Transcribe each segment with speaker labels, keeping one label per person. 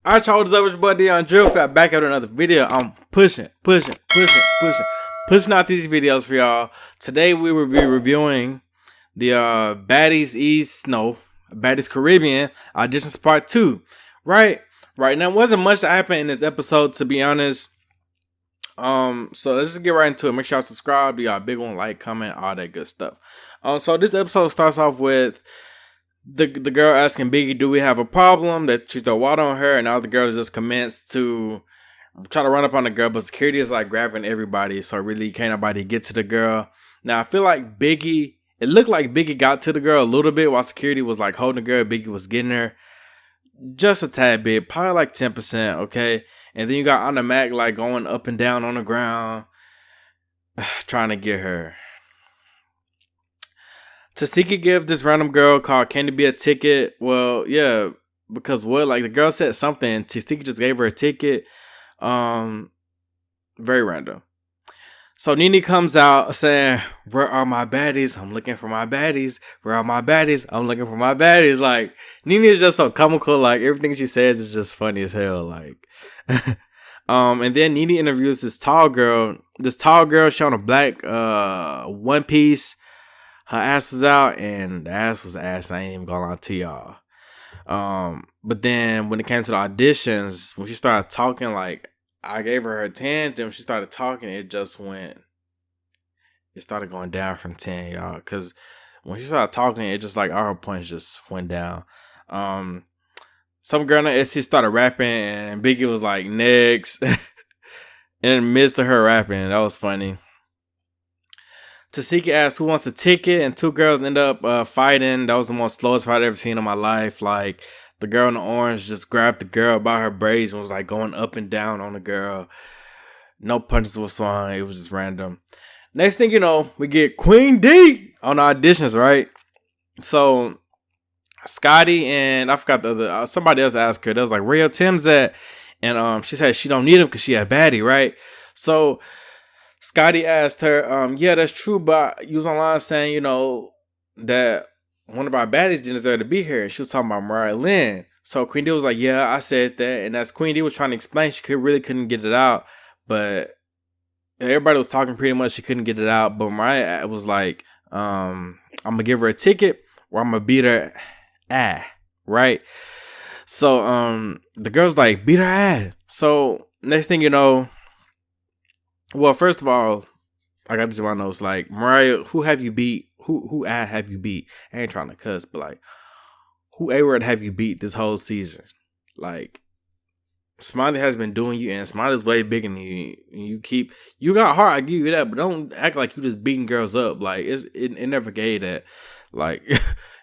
Speaker 1: Alright, y'all, what's up? It's your boy dyoungdrift. Back at another video. I'm pushing out these videos for y'all. Today we will be reviewing the Baddies Caribbean Auditions Part 2. Right now, wasn't much that happened in this episode, to be honest. So let's just get right into it. Make sure y'all subscribe, do y'all big one, like, comment, all that good stuff. So this episode starts off with the girl asking Biggie, do we have a problem? That she throw water on her, and now the girl just commenced to try to run up on the girl, but security is like grabbing everybody, so really can't nobody get to the girl. Now I feel like it looked like Biggie got to the girl a little bit while security was like holding the girl. Biggie was getting her just a tad bit, probably like 10%, okay? And then you got on the Mac like going up and down on the ground trying to get her. Tasiki give this random girl called Candy B a ticket. Well, yeah, because what? Like the girl said something. Tasiki just gave her a ticket. Very random. So Nene comes out saying, "Where are my baddies? I'm looking for my baddies. Where are my baddies? I'm looking for my baddies." Like Nene is just so comical. Like everything she says is just funny as hell. Like, and then Nene interviews this tall girl. This tall girl showing a black one piece. Her ass was out, and the ass was ass. I ain't even gonna lie to y'all. But then when it came to the auditions, when she started talking, like I gave her her 10. Then when she started talking, it started going down from 10, y'all. Because when she started talking, it just like all her points just went down. Some girl in the SC started rapping, and Biggie was like, "Next." In the midst of her rapping, that was funny. Tasiki asked who wants the ticket, and two girls end up fighting. That was the most slowest fight I've ever seen in my life. Like the girl in the orange just grabbed the girl by her braids and was like going up and down on the girl. No punches were swung. It was just random. Next thing you know, we get Queen D on the auditions, right? So Scotty and I forgot the other somebody else asked her. That was like, "Where your Tim's at?" And she said she don't need him because she a baddie, right? So Scotty asked her, "Yeah, that's true, but you was online saying, you know, that one of our baddies didn't deserve to be here." And she was talking about Mariah Lynn. So Queen D was like, "Yeah, I said that." And as Queen D was trying to explain, she really couldn't get it out. But everybody was talking pretty much. She couldn't get it out. But Mariah was like, "I'm going to give her a ticket or I'm going to beat her ass." Right? So the girl's like, "Beat her ass." So next thing you know, well, first of all, I got this in my notes. Like, Mariah, who have you beat? Who have you beat? I ain't trying to cuss, but like, who A-word have you beat this whole season? Like, Smiley has been doing you, and Smiley's way bigger than you. You got heart, I give you that, but don't act like you just beating girls up. Like, it never gave that, like,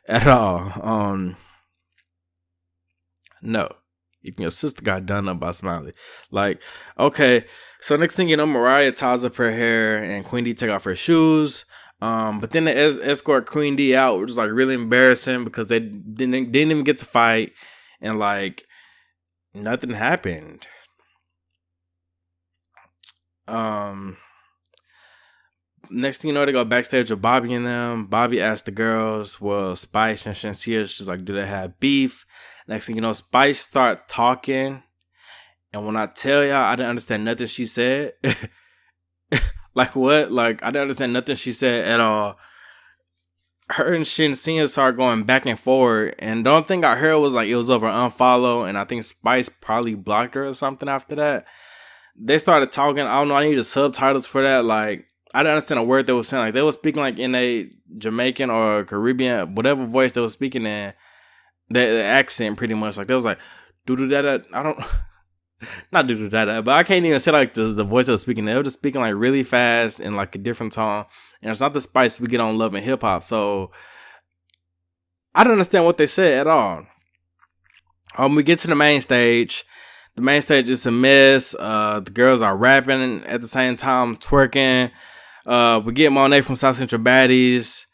Speaker 1: at all. No. Even your sister got done up by Smiley. Like, okay. So next thing you know, Mariah ties up her hair and Queen D take off her shoes. But then they escort Queen D out, which is like really embarrassing because they didn't even get to fight. And like, nothing happened. Next thing you know, they go backstage with Bobby and them. Bobby asked the girls, well, Spice and Shansia, she's like, do they have beef? Next thing you know, Spice start talking. And when I tell y'all, I didn't understand nothing she said. Like what? Like, I didn't understand nothing she said at all. Her and Shansia started going back and forth. And the only thing I heard was like, it was over unfollow. And I think Spice probably blocked her or something after that. They started talking. I don't know. I needed subtitles for that. Like, I didn't understand a word they were saying. Like, they were speaking like in a Jamaican or Caribbean, whatever voice they were speaking in. The accent pretty much. Like, they was like, doo-doo-da-da. I don't, not doo-doo-da-da, but I can't even say like the voice they were speaking. They were just speaking like really fast in like a different tone. And it's not the Spice we get on Love and Hip Hop. So, I don't understand what they said at all. We get to the main stage. The main stage is a mess. The girls are rapping at the same time, twerking. We get Monet from South Central Baddies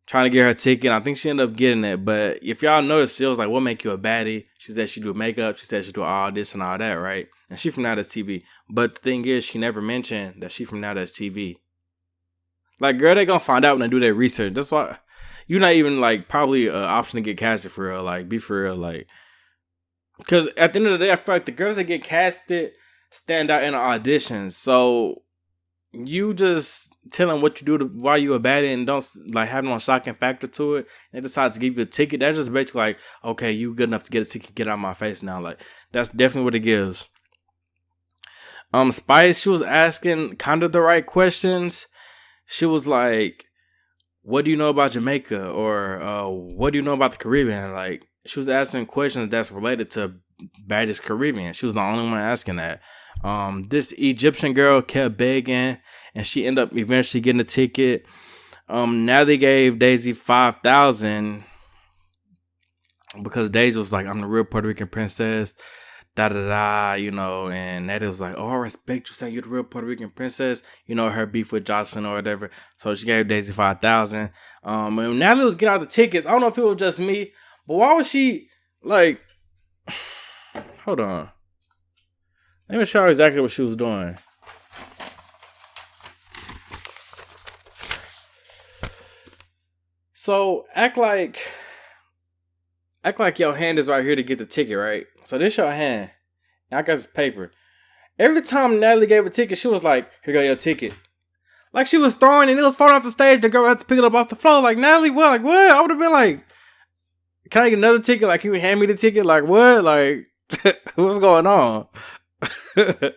Speaker 1: trying to get her ticket. I think she ended up getting it. But if y'all notice, she was like, what make you a baddie? She said she do makeup. She said she do all this and all that, right? And she from Now That's TV. But the thing is, she never mentioned that she from Now That's TV. Like, girl, they gonna find out when they do their research. That's why you're not even, like, probably an option to get casted for real. Like, be for real. Like, Because at the end of the day, I feel like the girls that get casted stand out in auditions. So you just tell them what you do to why you a baddie and don't like have no shocking factor to it. They decide to give you a ticket. That's just basically like, okay, you good enough to get a ticket, get out of my face now. Like that's definitely what it gives. Spice, she was asking kind of the right questions. She was like, what do you know about Jamaica? Or what do you know about the Caribbean? Like, she was asking questions that's related to Baddies Caribbean. She was the only one asking that. This Egyptian girl kept begging, and she ended up eventually getting a ticket. Now they gave Daisy 5,000 because Daisy was like, I'm the real Puerto Rican princess. And Nettie was like, oh, I respect you saying you're the real Puerto Rican princess, her beef with Jocelyn or whatever. So she gave Daisy 5,000. And Natalie was getting out the tickets. I don't know if it was just me, but why was she like, hold on. Let me show her exactly what she was doing. So act like your hand is right here to get the ticket, right? So this your hand. And I got this paper. Every time Natalie gave a ticket, she was like, here go your ticket. Like she was throwing and it was falling off the stage. The girl had to pick it up off the floor. Like, Natalie, what? Like, what? I would have been like, can I get another ticket? Like, can you hand me the ticket? Like, what? Like, what's going on? I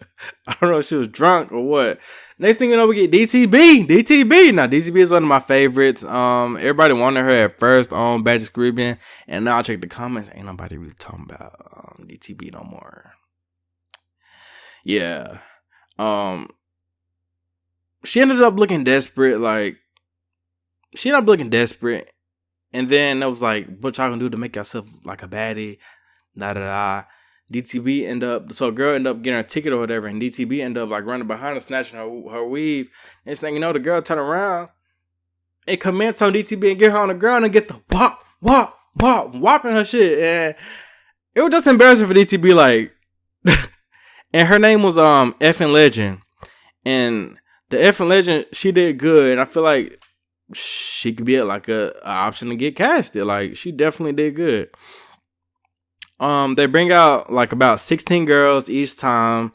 Speaker 1: don't know if she was drunk or what. Next thing you know, we get DTB. Now, DTB is one of my favorites. Everybody wanted her at first on Baddies Caribbean, and now I check the comments. Ain't nobody really talking about DTB no more. Yeah. She ended up looking desperate. And then it was like, what y'all gonna do to make yourself like a baddie? DTB so a girl ended up getting a ticket or whatever, and DTB ended up like running behind her, snatching her weave. And saying, the girl turned around and comments on DTB and get her on the ground and get the whopping her shit. And it was just embarrassing for DTB, like, and her name was Effing Legend. And the Effing Legend, she did good, and I feel like she could be like a option to get casted. Like, she definitely did good. They bring out like about 16 girls each time,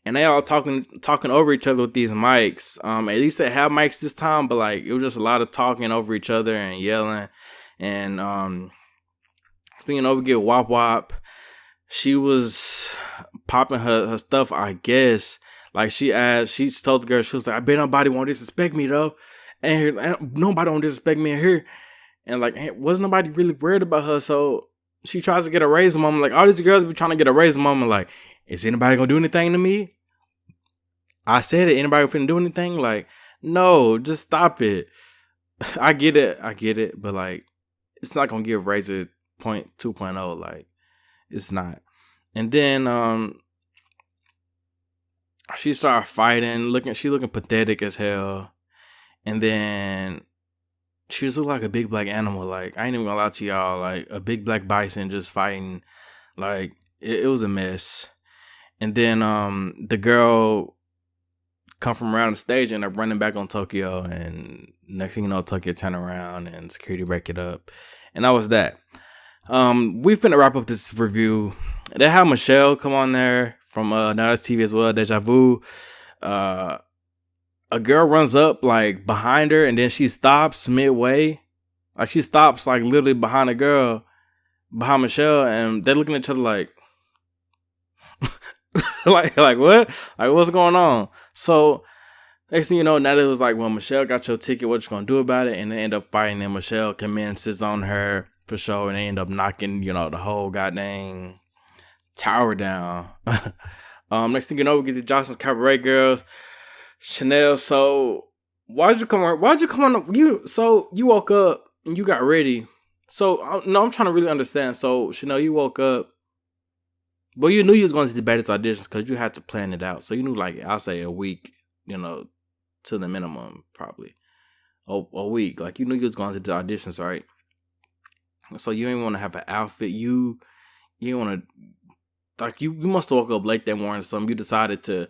Speaker 1: and they all talking over each other with these mics. At least they have mics this time, but like it was just a lot of talking over each other and yelling. And we get Wop Wop. She was popping her stuff, I guess. Like she told the girl, she was like, I bet nobody won't disrespect me though. And nobody won't disrespect me in here. And like, wasn't nobody really worried about her, so she tries to get a raise moment. Like, all these girls be trying to get a raise moment. Like, is anybody gonna do anything to me? I said it. Anybody finna do anything? Like, no, just stop it. I get it. But like, it's not gonna give Razor 2.0. Like, it's not. And then she started fighting. She looking pathetic as hell. And then she just looked like a big black animal. Like, I ain't even gonna lie to y'all. Like, a big black bison just fighting. Like, it was a mess. And then the girl come from around the stage and they're running back on Tokyo. And next thing you know, Tokyo turn around and security break it up. And that was that. We finna wrap up this review. They have Michelle come on there from Now That's TV as well. Deja Vu. A girl runs up like behind her and then she stops midway. Like she stops like literally behind a girl, behind Michelle, and they're looking at each other like like what? Like what's going on? So next thing you know, Natalie was like, well, Michelle got your ticket, what you gonna do about it? And they end up fighting and Michelle commences on her for sure, and they end up knocking, the whole goddamn tower down. Next thing you know, we get the Johnson's Cabaret girls. Chanel, so why'd you come on? You woke up and you got ready. So no, I'm trying to really understand. So Chanel, you woke up, but you knew you was going to the Baddies auditions because you had to plan it out. So you knew, like, I'll say a week, to the minimum, probably a week. Like you knew you was going to the auditions, right? So you ain't want to have an outfit. You want to, like, you must have woke up late that morning or something. You decided to.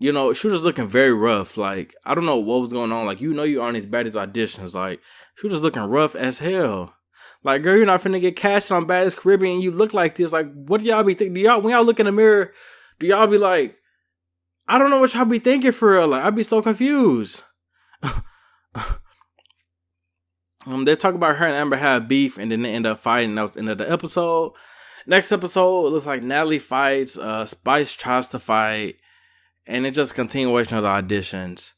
Speaker 1: She was just looking very rough. Like, I don't know what was going on. Like, you're on these Baddies auditions. Like, she was just looking rough as hell. Like, girl, you're not finna get casted on Baddies Caribbean and you look like this. Like, what do y'all be thinking? When y'all look in the mirror, do y'all be like, I don't know what y'all be thinking for real. Like, I'd be so confused. They talk about her and Amber had beef and then they end up fighting. That was the end of the episode. Next episode, it looks like Natalie fights, Spice tries to fight, and it's just a continuation of the auditions.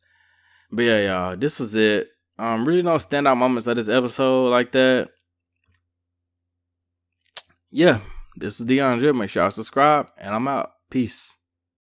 Speaker 1: But yeah, y'all, this was it. Really no standout moments of this episode like that. Yeah, this is dyoungdrift. Make sure y'all subscribe, and I'm out. Peace.